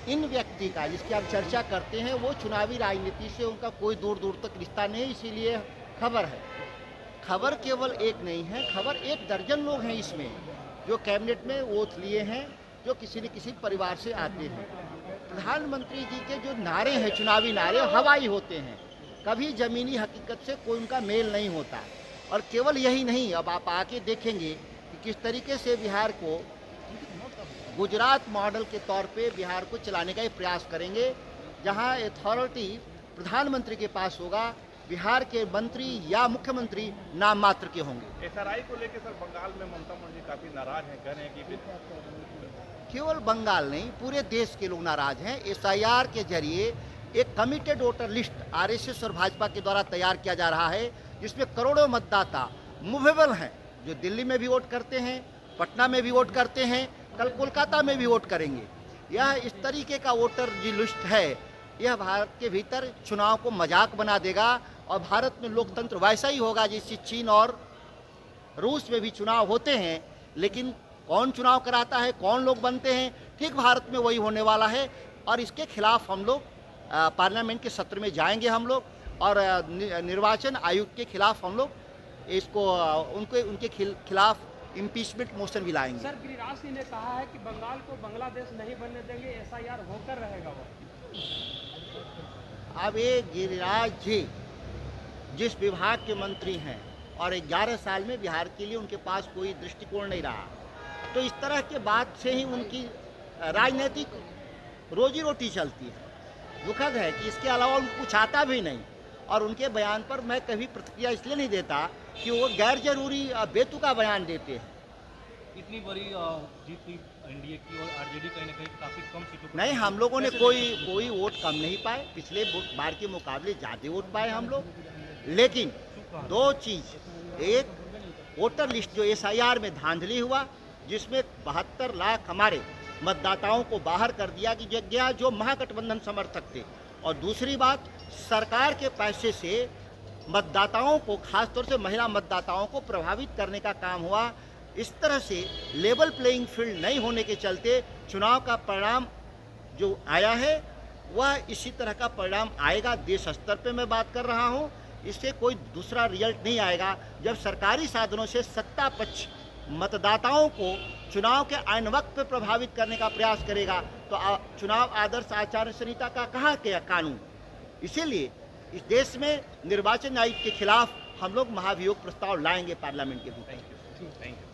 इन व्यक्ति का जिसकी आप चर्चा करते हैं वो चुनावी राजनीति से उनका कोई दूर दूर तक रिश्ता नहीं, इसीलिए खबर है। खबर केवल एक नहीं है, खबर एक दर्जन लोग हैं इसमें जो कैबिनेट में ओथ लिए हैं, जो किसी न किसी परिवार से आते हैं। प्रधानमंत्री जी के जो नारे हैं, चुनावी नारे, हवाई होते हैं, कभी ज़मीनी हकीकत से कोई उनका मेल नहीं होता। और केवल यही नहीं, अब आप आके देखेंगे कि किस तरीके से बिहार को गुजरात मॉडल के तौर पे बिहार को चलाने का प्रयास करेंगे, जहां अथॉरिटी प्रधानमंत्री के पास होगा, बिहार के मंत्री या मुख्यमंत्री नाम मात्र के होंगे। एसआरआई को लेकर सर बंगाल में ममता बनर्जी काफी नाराज हैं, कह रहे हैं कि केवल बंगाल नहीं, पूरे देश के लोग नाराज हैं। एसआईआर के जरिए एक कमिटेड वोटर लिस्ट आरएसएस और भाजपा के द्वारा तैयार किया जा रहा है, जिसमें करोड़ों मतदाता मूवेबल हैं, जो दिल्ली में भी वोट करते हैं, पटना में भी वोट करते हैं, कल कोलकाता में भी वोट करेंगे। यह इस तरीके का वोटर जो लिस्ट है, यह भारत के भीतर चुनाव को मजाक बना देगा और भारत में लोकतंत्र वैसा ही होगा जैसे चीन और रूस में भी चुनाव होते हैं, लेकिन कौन चुनाव कराता है, कौन लोग बनते हैं, ठीक भारत में वही होने वाला है। और इसके खिलाफ हम लोग पार्लियामेंट के सत्र में जाएंगे हम लोग, और निर्वाचन आयोग के खिलाफ हम लोग इसको उनके खिलाफ इम्पीचमेंट मोशन भी लाएंगे। सर, गिरिराज सिंह ने कहा है कि बंगाल को बांग्लादेश नहीं बनने देंगे, एसआईआर होकर रहेगा वो। अब ये गिरिराज जी जिस विभाग के मंत्री हैं और 11 साल में बिहार के लिए उनके पास कोई दृष्टिकोण नहीं रहा, तो इस तरह के बात से ही उनकी राजनीतिक रोजी रोटी चलती है। दुखद है कि इसके अलावा उनको कुछ आता भी नहीं, और उनके बयान पर मैं कभी प्रतिक्रिया इसलिए नहीं देता कि वो गैर जरूरी बेतुका बयान देते हैं। इतनी बड़ी जीत हुई एनडीए की और आरजेडी कहीं ना कहीं काफी कम सीटों पर नहीं, हम लोगों ने कोई वोट कम नहीं पाए, पिछले बार के मुकाबले ज़्यादा वोट पाए हम लोग। लेकिन दो चीज़, एक वोटर लिस्ट जो एसआईआर में धांधली हुआ, जिसमें 72 लाख हमारे मतदाताओं को बाहर कर दिया कि गया जो महागठबंधन समर्थक थे, और दूसरी बात, सरकार के पैसे से मतदाताओं को, खासतौर से महिला मतदाताओं को प्रभावित करने का काम हुआ। इस तरह से लेवल प्लेइंग फील्ड नहीं होने के चलते चुनाव का परिणाम जो आया है वह इसी तरह का परिणाम आएगा। देश स्तर पे मैं बात कर रहा हूँ, इससे कोई दूसरा रिजल्ट नहीं आएगा। जब सरकारी साधनों से सत्ता पक्ष मतदाताओं को चुनाव के आईन वक्त पे प्रभावित करने का प्रयास करेगा, तो चुनाव आदर्श आचार संहिता का कहाँ गया कानून। इसीलिए इस देश में निर्वाचन आयोग के खिलाफ हम लोग महाभियोग प्रस्ताव लाएंगे पार्लियामेंट के भीतर। Thank you.